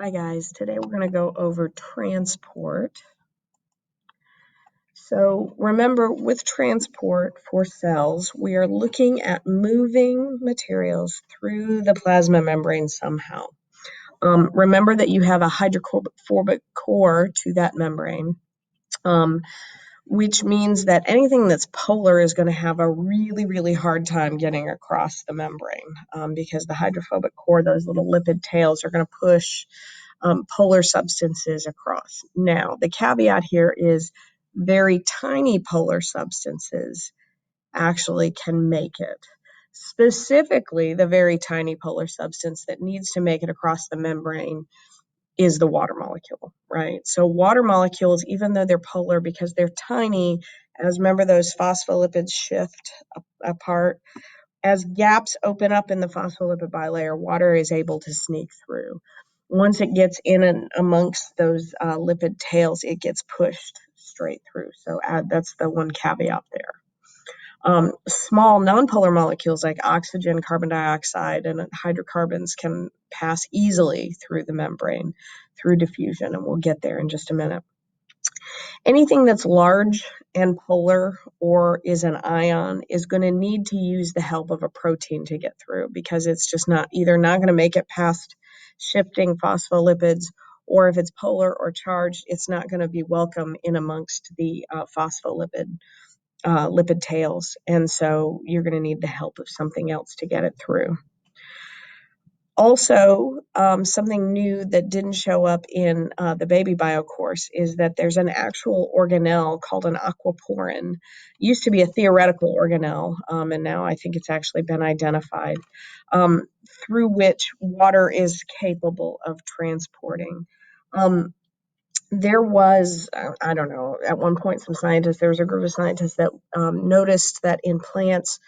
Hi guys, today we're going to go over transport. So remember, with transport for cells, we are looking at moving materials through the plasma membrane somehow. Remember that you have a hydrophobic core to that membrane, which means that anything that's polar is going to have a really, really hard time getting across the membrane because the hydrophobic core, those little lipid tails, are going to push polar substances across. Now, the caveat here is very tiny polar substances actually can make it. Specifically, the very tiny polar substance that needs to make it across the membrane is the water molecule, right? So water molecules, even though they're polar because they're tiny, as remember those phospholipids shift apart, as gaps open up in the phospholipid bilayer, water is able to sneak through. Once it gets in and amongst those lipid tails, it gets pushed straight through. So that's the one caveat there. Small nonpolar molecules like oxygen, carbon dioxide, and hydrocarbons can pass easily through the membrane through diffusion, and we'll get there in just a minute. Anything that's large and polar or is an ion is going to need to use the help of a protein to get through because it's just not going to make it past shifting phospholipids, or if it's polar or charged, it's not going to be welcome in amongst the phospholipid lipid tails. And so you're going to need the help of something else to get it through. Also, something new that didn't show up in the baby bio course is that there's an actual organelle called an aquaporin. It used to be a theoretical organelle, and now I think it's actually been identified, through which water is capable of transporting. There was, I don't know, at one point there was a group of scientists that noticed that in plants,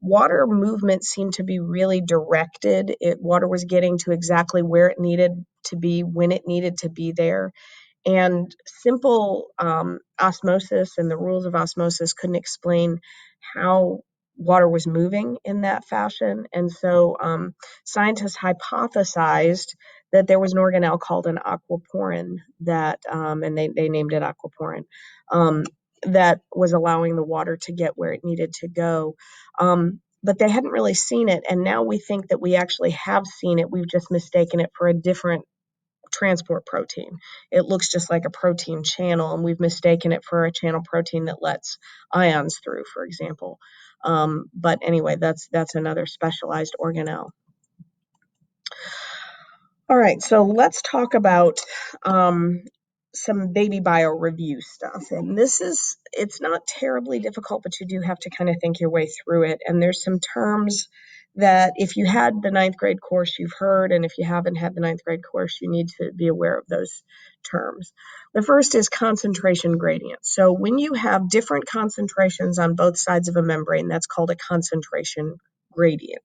water movement seemed to be really directed. Water was getting to exactly where it needed to be, when it needed to be there. And simple osmosis and the rules of osmosis couldn't explain how water was moving in that fashion. And so scientists hypothesized that there was an organelle called an aquaporin that, and they named it aquaporin, that was allowing the water to get where it needed to go. But they hadn't really seen it, and now we think that we actually have seen it. We've just mistaken it for a different transport protein. It looks just like a protein channel, and we've mistaken it for a channel protein that lets ions through, for example. But anyway, that's another specialized organelle. All right, so let's talk about some baby bio review stuff. And it's not terribly difficult, but you do have to kind of think your way through it. And there's some terms that if you had the 9th grade course, you've heard, and if you haven't had the 9th grade course, you need to be aware of those terms. The first is concentration gradient. So when you have different concentrations on both sides of a membrane, that's called a concentration gradient.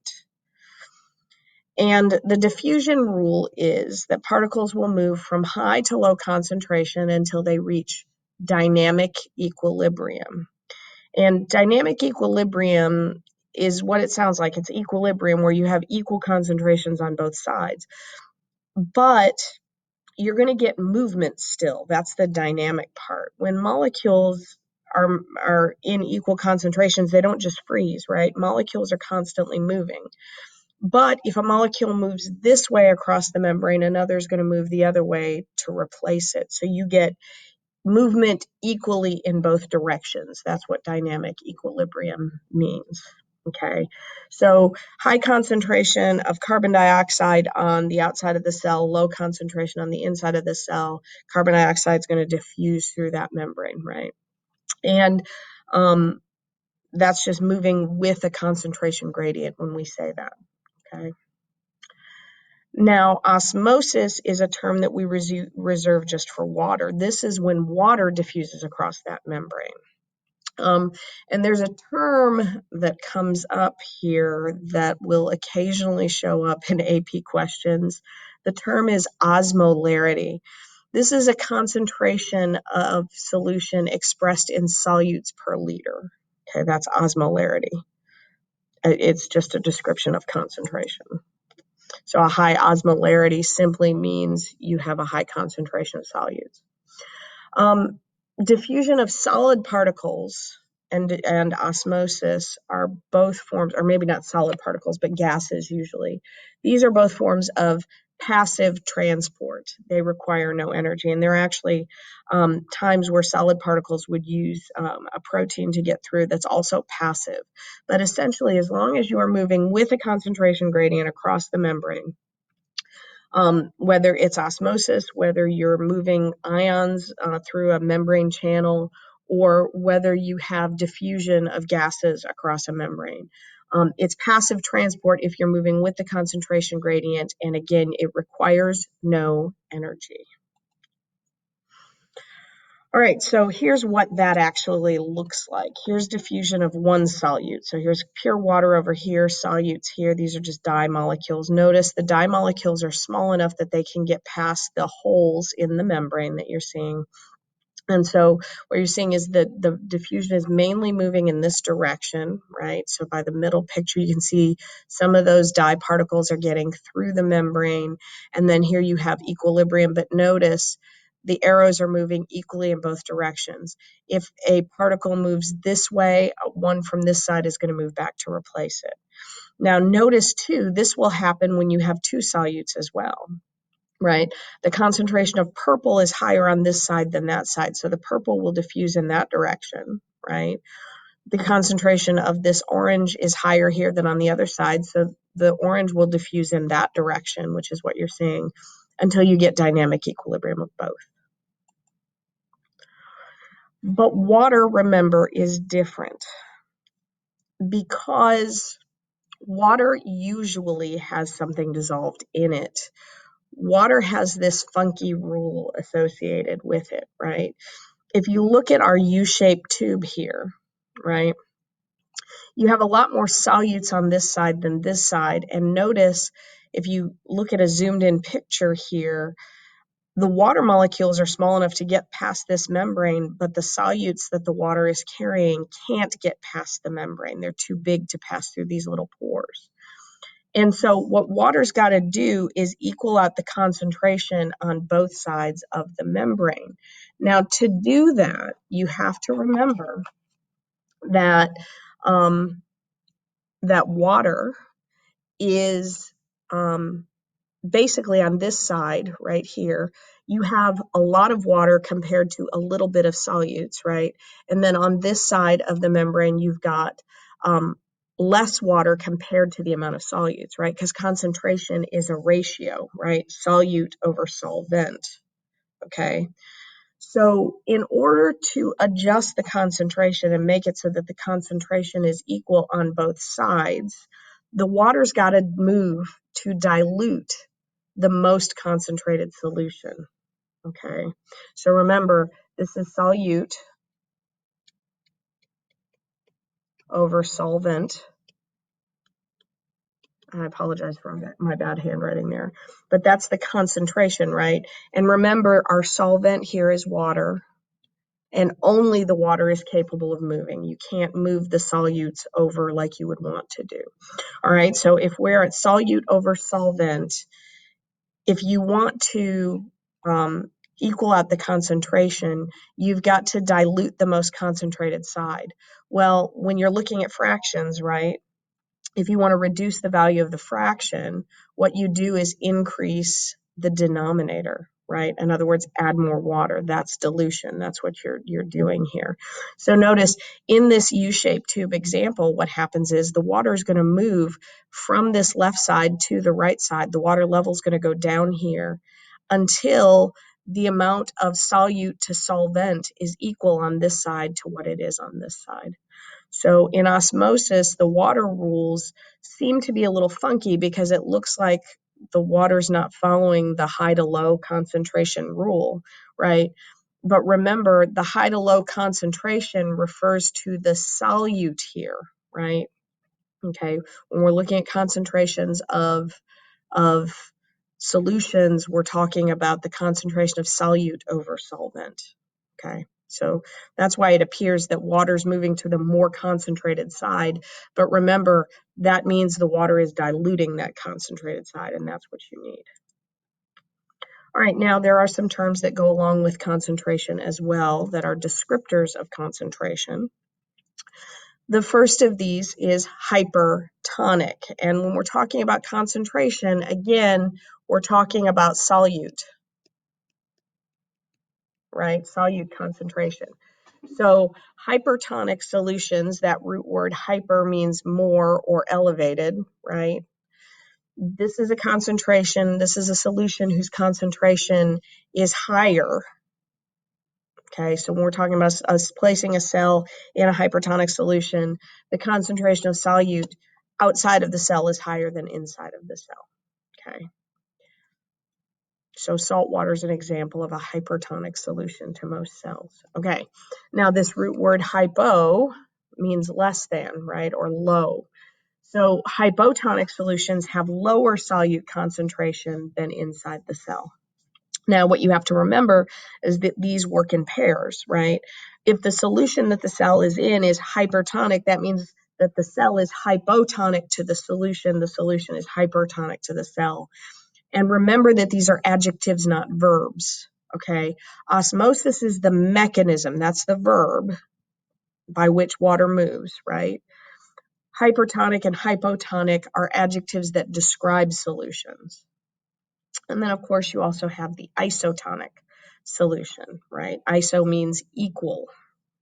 And the diffusion rule is that particles will move from high to low concentration until they reach dynamic equilibrium. And dynamic equilibrium is what it sounds like. It's equilibrium where you have equal concentrations on both sides. But you're going to get movement still. That's the dynamic part. When molecules are in equal concentrations, they don't just freeze, right? Molecules are constantly moving. But if a molecule moves this way across the membrane, another is going to move the other way to replace it. So you get movement equally in both directions. That's what dynamic equilibrium means. Okay, so high concentration of carbon dioxide on the outside of the cell, low concentration on the inside of the cell. Carbon dioxide is going to diffuse through that membrane, right? And that's just moving with a concentration gradient when we say that. Okay. Now, osmosis is a term that we reserve just for water. This is when water diffuses across that membrane. And there's a term that comes up here that will occasionally show up in AP questions. The term is osmolarity. This is a concentration of solution expressed in solutes per liter. Okay, that's osmolarity. It's just a description of concentration. So a high osmolarity simply means you have a high concentration of solutes. Diffusion of solid particles and osmosis are both forms, or maybe not solid particles, but gases usually. These are both forms of passive transport. They require no energy, and there are actually times where solid particles would use a protein to get through that's also passive. But essentially, as long as you are moving with a concentration gradient across the membrane, whether it's osmosis, whether you're moving ions through a membrane channel, or whether you have diffusion of gases across a membrane. It's passive transport if you're moving with the concentration gradient, and again, it requires no energy. All right, so here's what that actually looks like. Here's diffusion of one solute. So here's pure water over here, solutes here. These are just dye molecules. Notice the dye molecules are small enough that they can get past the holes in the membrane that you're seeing. And so what you're seeing is that the diffusion is mainly moving in this direction, right? So by the middle picture, you can see some of those dye particles are getting through the membrane. And then here you have equilibrium, but notice the arrows are moving equally in both directions. If a particle moves this way, one from this side is going to move back to replace it. Now notice too, this will happen when you have two solutes as well. Right? The concentration of purple is higher on this side than that side. So the purple will diffuse in that direction, right? The concentration of this orange is higher here than on the other side. So the orange will diffuse in that direction, which is what you're seeing, until you get dynamic equilibrium of both. But water, remember, is different because water usually has something dissolved in it. Water has this funky rule associated with it, right? If you look at our U-shaped tube here, right, you have a lot more solutes on this side than this side. And notice if you look at a zoomed in picture here, the water molecules are small enough to get past this membrane, but the solutes that the water is carrying can't get past the membrane. They're too big to pass through these little pores. And so what water's got to do is equal out the concentration on both sides of the membrane. Now, to do that, you have to remember that that water is basically on this side right here, you have a lot of water compared to a little bit of solutes, right? And then on this side of the membrane, you've got less water compared to the amount of solutes, right? Because concentration is a ratio, right? Solute over solvent, okay? So in order to adjust the concentration and make it so that the concentration is equal on both sides, the water's got to move to dilute the most concentrated solution, okay? So remember, this is solute over solvent. I apologize for my bad handwriting there, but that's the concentration, right? And remember, our solvent here is water, and only the water is capable of moving. You can't move the solutes over like you would want to do. All right, so if we're at solute over solvent, if you want to equal out the concentration, you've got to dilute the most concentrated side. Well, when you're looking at fractions, right, if you want to reduce the value of the fraction, what you do is increase the denominator, right? In other words, add more water. That's dilution. That's what you're doing here. So notice in this U-shaped tube example, what happens is the water is going to move from this left side to the right side. The water level is going to go down here until the amount of solute to solvent is equal on this side to what it is on this side. So in osmosis, the water rules seem to be a little funky because it looks like the water's not following the high to low concentration rule, right? But remember, the high to low concentration refers to the solute here, right? Okay, when we're looking at concentrations of solutions, we're talking about the concentration of solute over solvent, okay? So that's why it appears that water's moving to the more concentrated side. But remember, that means the water is diluting that concentrated side, and that's what you need. All right, now there are some terms that go along with concentration as well that are descriptors of concentration. The first of these is hypertonic. And when we're talking about concentration, again, we're talking about solute, right? Solute concentration. So hypertonic solutions, that root word hyper means more or elevated, right? This is a concentration, this is a solution whose concentration is higher. Okay, so when we're talking about us placing a cell in a hypertonic solution, the concentration of solute outside of the cell is higher than inside of the cell. Okay, so salt water is an example of a hypertonic solution to most cells. Okay, now this root word hypo means less than, right, or low. So hypotonic solutions have lower solute concentration than inside the cell. Now, what you have to remember is that these work in pairs, right? If the solution that the cell is in is hypertonic, that means that the cell is hypotonic to the solution is hypertonic to the cell. And remember that these are adjectives, not verbs, okay? Osmosis is the mechanism, that's the verb by which water moves, right? Hypertonic and hypotonic are adjectives that describe solutions. And then, of course, you also have the isotonic solution, right? Iso means equal,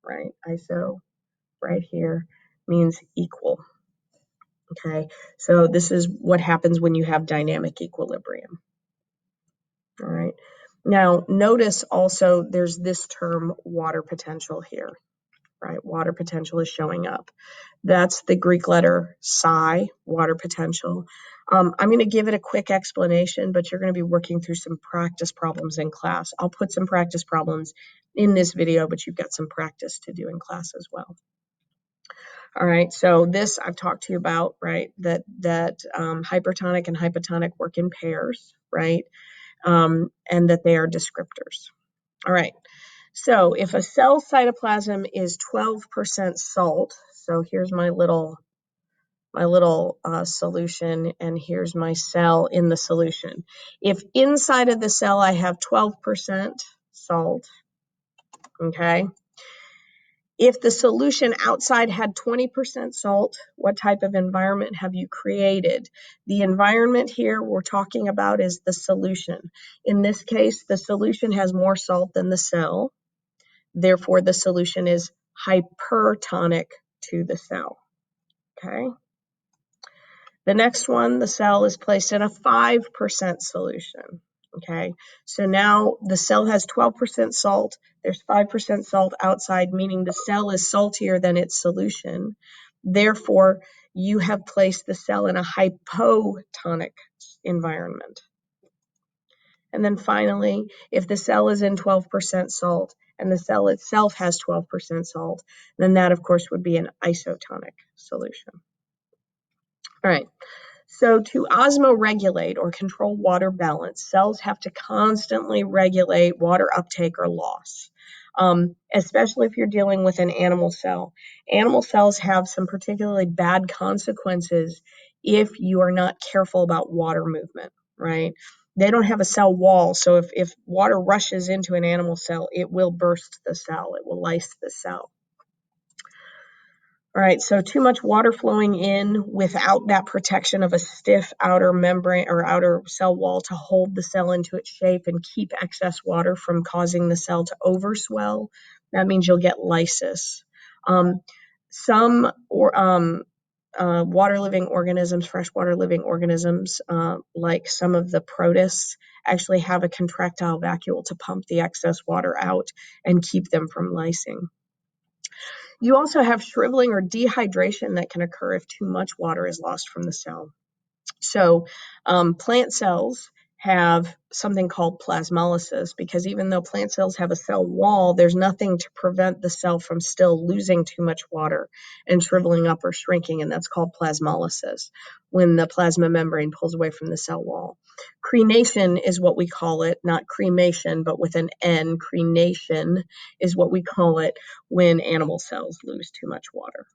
right? Iso right here means equal, okay? So this is what happens when you have dynamic equilibrium, all right? Now, notice also there's this term water potential here, right? Water potential is showing up. That's the Greek letter psi, water potential. I'm going to give it a quick explanation, but you're going to be working through some practice problems in class. I'll put some practice problems in this video, but you've got some practice to do in class as well. All right, so this I've talked to you about, right, that hypertonic and hypotonic work in pairs, right, and that they are descriptors. All right. So if a cell cytoplasm is 12% salt, so here's my little solution, and here's my cell in the solution. If inside of the cell I have 12% salt, okay, if the solution outside had 20% salt, what type of environment have you created? The environment here we're talking about is the solution. In this case, the solution has more salt than the cell. Therefore, the solution is hypertonic to the cell, okay? The next one, the cell is placed in a 5% solution, okay? So now the cell has 12% salt. There's 5% salt outside, meaning the cell is saltier than its solution. Therefore, you have placed the cell in a hypotonic environment. And then finally, if the cell is in 12% salt and the cell itself has 12% salt, then that, of course, would be an isotonic solution. All right. So to osmoregulate or control water balance, cells have to constantly regulate water uptake or loss, especially if you're dealing with an animal cell. Animal cells have some particularly bad consequences if you are not careful about water movement, right? They don't have a cell wall, so if water rushes into an animal cell, it will burst the cell, it will lyse the cell. All right, so too much water flowing in without that protection of a stiff outer membrane or outer cell wall to hold the cell into its shape and keep excess water from causing the cell to overswell, that means you'll get lysis. Some water living organisms, freshwater living organisms, like some of the protists, actually have a contractile vacuole to pump the excess water out and keep them from lysing. You also have shriveling or dehydration that can occur if too much water is lost from the cell. So plant cells have something called plasmolysis, because even though plant cells have a cell wall, there's nothing to prevent the cell from still losing too much water and shriveling up or shrinking, and that's called plasmolysis, when the plasma membrane pulls away from the cell wall. Crenation is what we call it, not cremation, but with an N. Crenation is what we call it when animal cells lose too much water.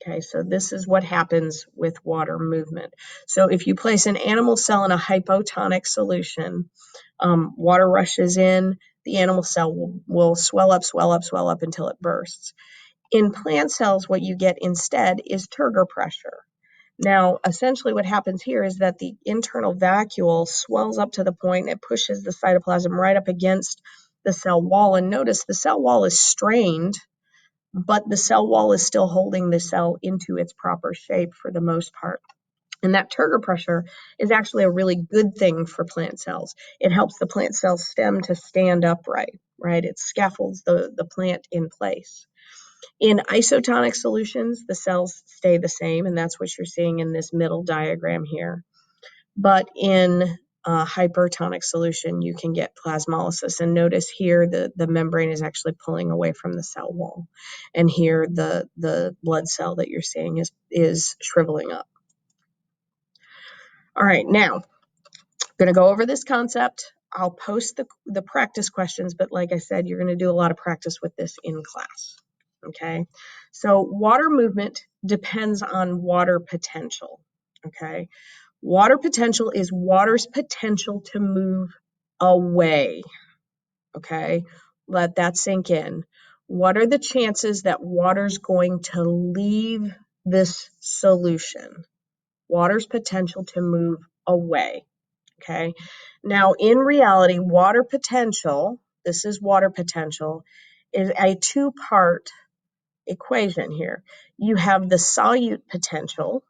Okay, so this is what happens with water movement. So if you place an animal cell in a hypotonic solution, water rushes in, the animal cell will swell up, swell up, swell up until it bursts. In plant cells, what you get instead is turgor pressure. Now, essentially what happens here is that the internal vacuole swells up to the point it pushes the cytoplasm right up against the cell wall. And notice the cell wall is strained, but the cell wall is still holding the cell into its proper shape for the most part. And that turgor pressure is actually a really good thing for plant cells. It helps the plant cell stem to stand upright, right? It scaffolds the plant in place. In isotonic solutions, the cells stay the same, and that's what you're seeing in this middle diagram here. But in a hypertonic solution, you can get plasmolysis. And notice here the membrane is actually pulling away from the cell wall. And here the blood cell that you're seeing is shriveling up. All right, now I'm going to go over this concept. I'll post the practice questions, but like I said, you're going to do a lot of practice with this in class. Okay, so water movement depends on water potential. Okay, water potential is water's potential to move away. Okay, let that sink in. What are the chances that water's going to leave this solution? Water's potential to move away. Okay, now in reality, water potential, this is water potential, is a two-part equation here. You have the solute potential,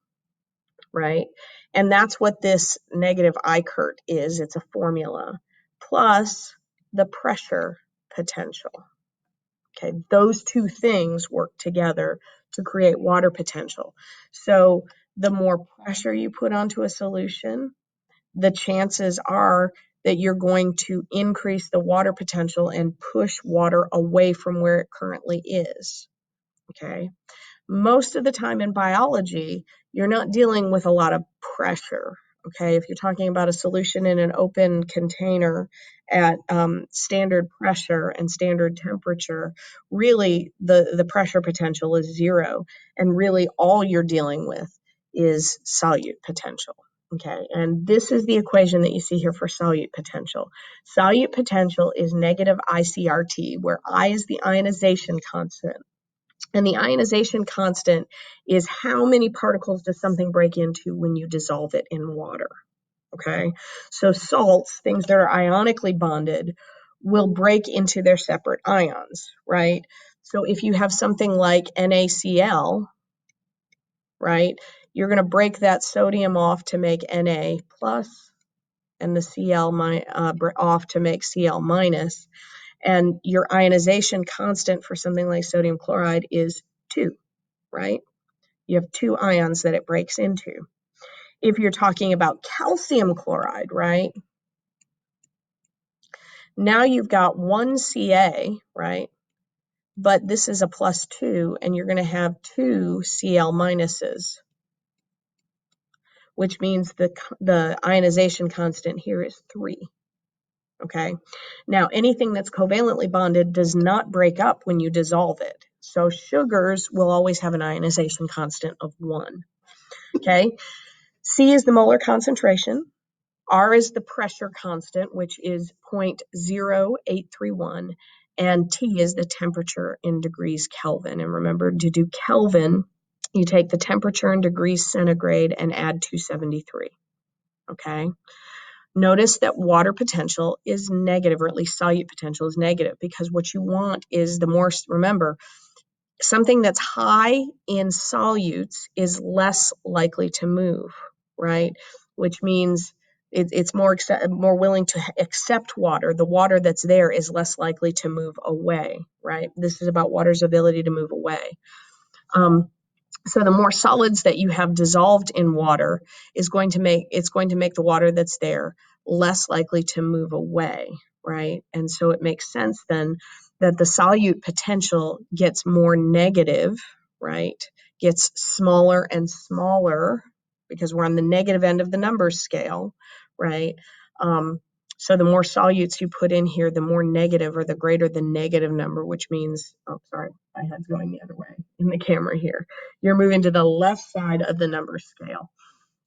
right? And that's what this negative I curt is. It's a formula, plus the pressure potential. Okay, those two things work together to create water potential. So the more pressure you put onto a solution, the chances are that you're going to increase the water potential and push water away from where it currently is. Okay. Most of the time in biology, you're not dealing with a lot of pressure. Okay, if you're talking about a solution in an open container at standard pressure and standard temperature, really the pressure potential is zero, and really all you're dealing with is solute potential. Okay, and this is the equation that you see here for solute potential. Solute potential is negative ICRT, where I is the ionization constant. And the ionization constant is how many particles does something break into when you dissolve it in water. Okay, so salts, things that are ionically bonded, will break into their separate ions, right? So if you have something like NaCl, right, you're going to break that sodium off to make Na plus, and the Cl off to make Cl minus. And your ionization constant for something like sodium chloride is 2, right? You have 2 ions that it breaks into. If you're talking about calcium chloride, right? Now you've got 1 Ca, right? But this is a plus 2, and you're going to have 2 Cl minuses, which means the ionization constant here is 3. Okay. Now, anything that's covalently bonded does not break up when you dissolve it. So sugars will always have an ionization constant of 1. Okay. C is the molar concentration. R is the pressure constant, which is 0.0831. And T is the temperature in degrees Kelvin. And remember, to do Kelvin, you take the temperature in degrees centigrade and add 273. Okay. Notice that water potential is negative, or at least solute potential is negative, because what you want is remember, something that's high in solutes is less likely to move, right? Which means it's more willing to accept water. The water that's there is less likely to move away, right? This is about water's ability to move away. So the more solids that you have dissolved in water is going to make the water that's there less likely to move away, right? And so it makes sense then that the solute potential gets more negative, right? Gets smaller and smaller because we're on the negative end of the numbers scale, right? So the more solutes you put in here, the more negative or the greater the negative number, which means, oh, sorry, my head's going the other way in the camera here. You're moving to the left side of the number scale.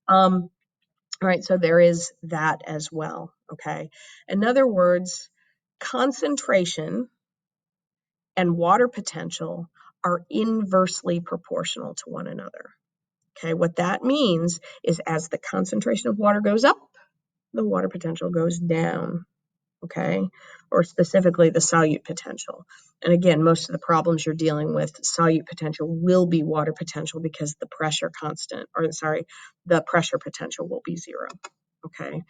All right, so there is that as well, okay? In other words, concentration and water potential are inversely proportional to one another, okay? What that means is as the concentration of water goes up, the water potential goes down, okay? Or specifically the solute potential. And again, most of the problems you're dealing with, solute potential will be water potential because the pressure the pressure potential will be zero, okay?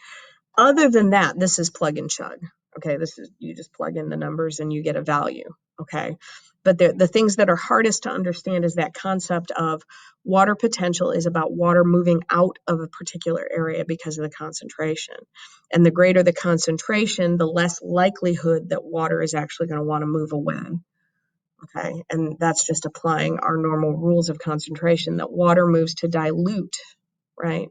Other than that, this is plug and chug, okay? This is, you just plug in the numbers and you get a value, okay? But the things that are hardest to understand is that concept of water potential is about water moving out of a particular area because of the concentration. And the greater the concentration, the less likelihood that water is actually going to want to move away, okay? And that's just applying our normal rules of concentration, that water moves to dilute, right?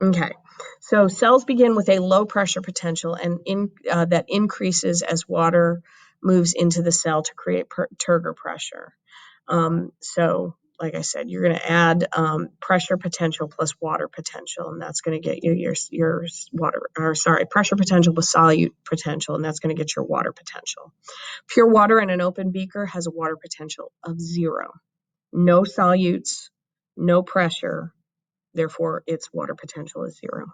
Okay, so cells begin with a low pressure potential and that increases as water moves into the cell to create turgor pressure. So like I said, you're going to add pressure potential plus water potential, and that's going to get you your pressure potential plus solute potential, and that's going to get your water potential. Pure water in an open beaker has a water potential of 0. No solutes, no pressure, therefore its water potential is 0.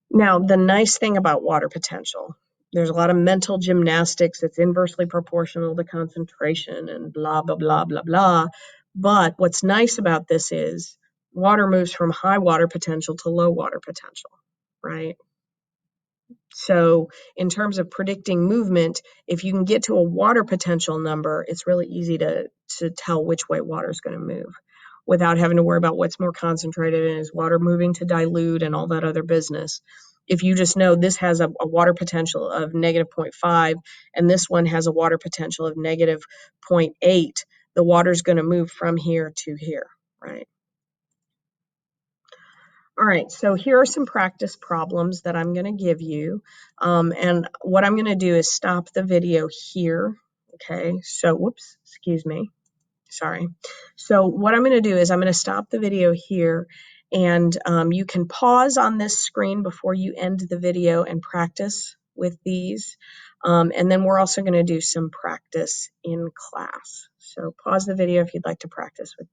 Now, the nice thing about water potential, there's a lot of mental gymnastics. It's inversely proportional to concentration and blah, blah, blah, blah, blah. But what's nice about this is water moves from high water potential to low water potential, right? So in terms of predicting movement, if you can get to a water potential number, it's really easy to tell which way water is going to move without having to worry about what's more concentrated and is water moving to dilute and all that other business. If you just know this has a water potential of negative 0.5 and this one has a water potential of negative 0.8, the water is going to move from here to here, right? All right, so here are some practice problems that I'm going to give you. And what I'm going to do is stop the video here. Okay, so whoops, excuse me. Sorry. So what I'm going to do is I'm going to stop the video here, and you can pause on this screen before you end the video and practice with these. And then we're also going to do some practice in class. So pause the video if you'd like to practice with